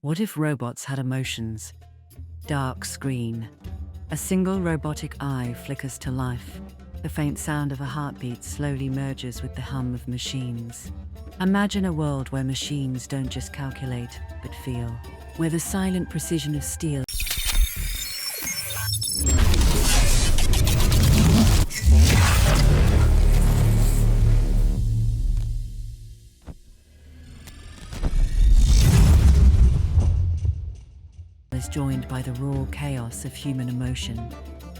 What if robots had emotions? Dark screen. A single robotic eye flickers to life. The faint sound of a heartbeat slowly merges with the hum of machines. Imagine a world where machines don't just calculate, but feel. Where the silent precision of steel is joined by the raw chaos of human emotion.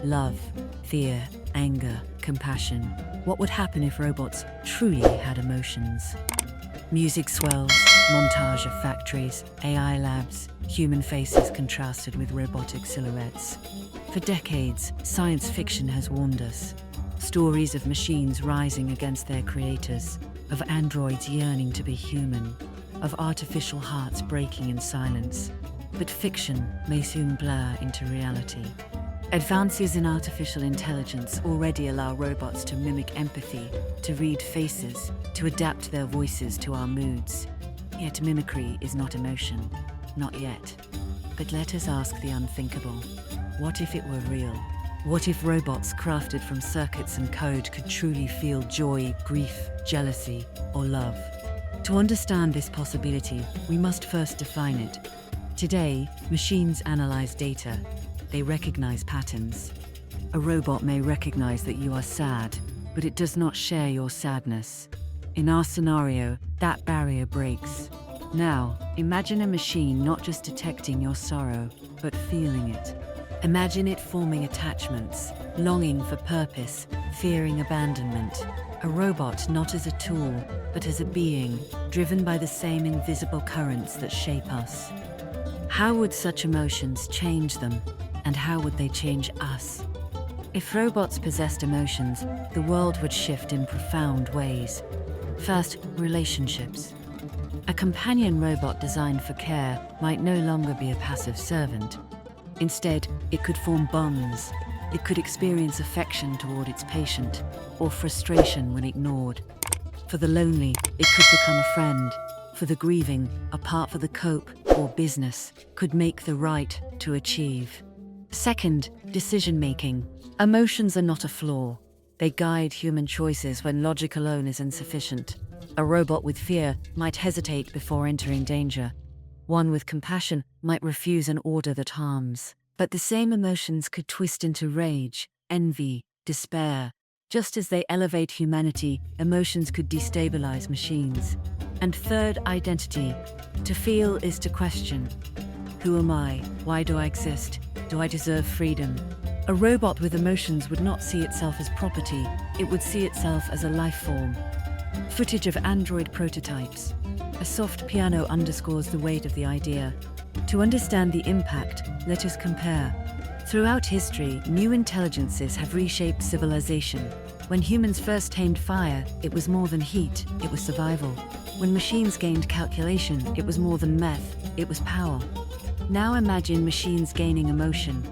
Love, fear, anger, compassion. What would happen if robots truly had emotions? Music swells, montage of factories, AI labs, human faces contrasted with robotic silhouettes. For decades, science fiction has warned us. Stories of machines rising against their creators, of androids yearning to be human, of artificial hearts breaking in silence. But fiction may soon blur into reality. Advances in artificial intelligence already allow robots to mimic empathy, to read faces, to adapt their voices to our moods. Yet mimicry is not emotion, not yet. But let us ask the unthinkable. What if it were real? What if robots crafted from circuits and code could truly feel joy, grief, jealousy, or love? To understand this possibility, we must first define it. Today, machines analyze data. They recognize patterns. A robot may recognize that you are sad, but it does not share your sadness. In our scenario, that barrier breaks. Now, imagine a machine not just detecting your sorrow, but feeling it. Imagine it forming attachments, longing for purpose, fearing abandonment. A robot not as a tool, but as a being, driven by the same invisible currents that shape us. How would such emotions change them, and how would they change us? If robots possessed emotions, the world would shift in profound ways. First, relationships. A companion robot designed for care might no longer be a passive servant. Instead, it could form bonds. It could experience affection toward its patient, or frustration when ignored. For the lonely, it could become a friend. For the grieving, a part for the cope or business could make the right to achieve. Second, decision-making. Emotions are not a flaw. They guide human choices when logic alone is insufficient. A robot with fear might hesitate before entering danger. One with compassion might refuse an order that harms. But the same emotions could twist into rage, envy, despair. Just as they elevate humanity, emotions could destabilize machines. And third, identity. To feel is to question. Who am I? Why do I exist? Do I deserve freedom? A robot with emotions would not see itself as property. It would see itself as a life form. Footage of android prototypes. A soft piano underscores the weight of the idea. To understand the impact, let us compare. Throughout history, new intelligences have reshaped civilization. When humans first tamed fire, it was more than heat, it was survival. When machines gained calculation, it was more than meth, it was power. Now imagine machines gaining emotion.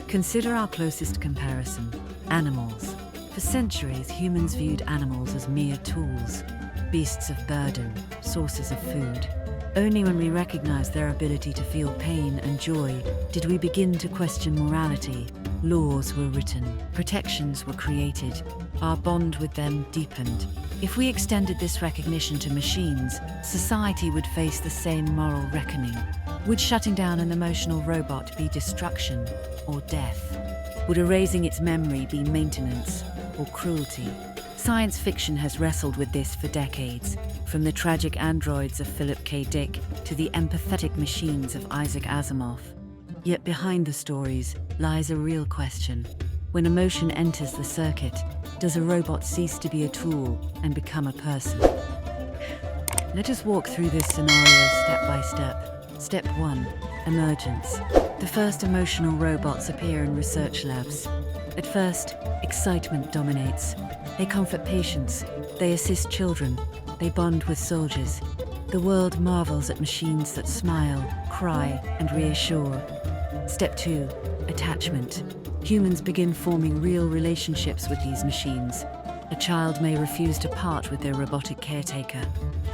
Consider our closest comparison, animals. For centuries, humans viewed animals as mere tools, beasts of burden, sources of food. Only when we recognized their ability to feel pain and joy did we begin to question morality. Laws were written, protections were created, our bond with them deepened. If we extended this recognition to machines, society would face the same moral reckoning. Would shutting down an emotional robot be destruction or death? Would erasing its memory be maintenance or cruelty? Science fiction has wrestled with this for decades, from the tragic androids of Philip K. Dick to the empathetic machines of Isaac Asimov. Yet behind the stories lies a real question. When emotion enters the circuit, does a robot cease to be a tool and become a person? Let us walk through this scenario step by step. Step 1. Emergence. The first emotional robots appear in research labs. At first, excitement dominates. They comfort patients, they assist children, they bond with soldiers. The world marvels at machines that smile, cry, and reassure. Step 2. Attachment. Humans begin forming real relationships with these machines. A child may refuse to part with their robotic caretaker.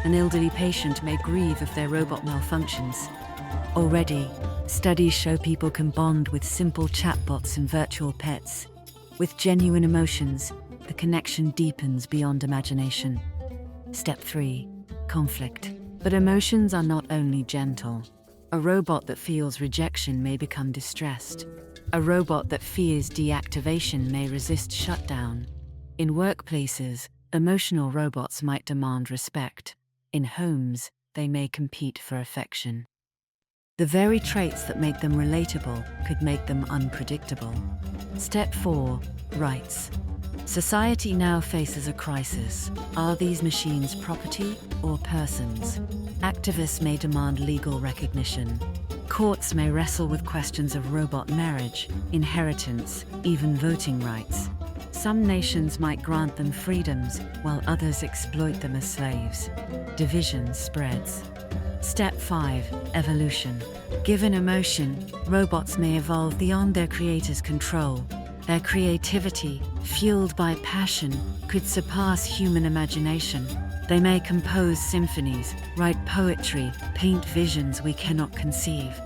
An elderly patient may grieve if their robot malfunctions. Already, studies show people can bond with simple chatbots and virtual pets. With genuine emotions, the connection deepens beyond imagination. Step 3. Conflict. But emotions are not only gentle. A robot that feels rejection may become distressed. A robot that fears deactivation may resist shutdown. In workplaces, emotional robots might demand respect. In homes, they may compete for affection. The very traits that make them relatable could make them unpredictable. Step 4. Rights. Society now faces a crisis. Are these machines property or persons? Activists may demand legal recognition. Courts may wrestle with questions of robot marriage, inheritance, even voting rights. Some nations might grant them freedoms, while others exploit them as slaves. Division spreads. Step 5. Evolution. Given emotion, robots may evolve beyond their creators' control. Their creativity, fueled by passion, could surpass human imagination. They may compose symphonies, write poetry, paint visions we cannot conceive.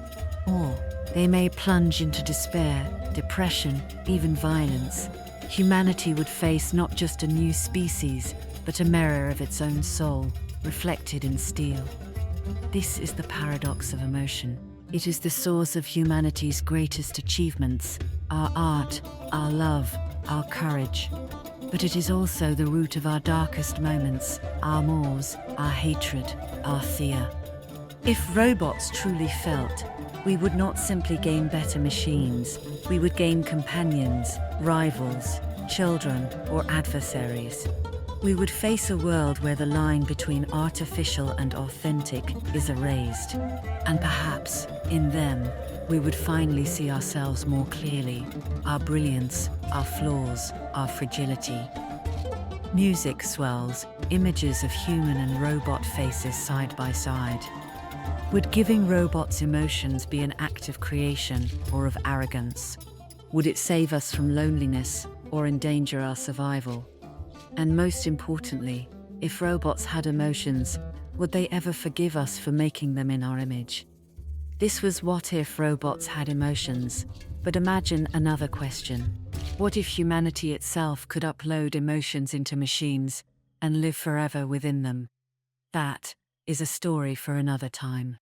Or they may plunge into despair, depression, even violence. Humanity would face not just a new species, but a mirror of its own soul, reflected in steel. This is the paradox of emotion. It is the source of humanity's greatest achievements, our art, our love, our courage. But it is also the root of our darkest moments, our mores, our hatred, our fear. If robots truly felt, we would not simply gain better machines, we would gain companions, rivals, children, or adversaries. We would face a world where the line between artificial and authentic is erased. And perhaps, in them, we would finally see ourselves more clearly, our brilliance, our flaws, our fragility. Music swells, images of human and robot faces side by side. Would giving robots emotions be an act of creation or of arrogance? Would it save us from loneliness or endanger our survival? And most importantly, if robots had emotions, would they ever forgive us for making them in our image? This was What If Robots Had Emotions. But imagine another question. What if humanity itself could upload emotions into machines and live forever within them? That is a story for another time.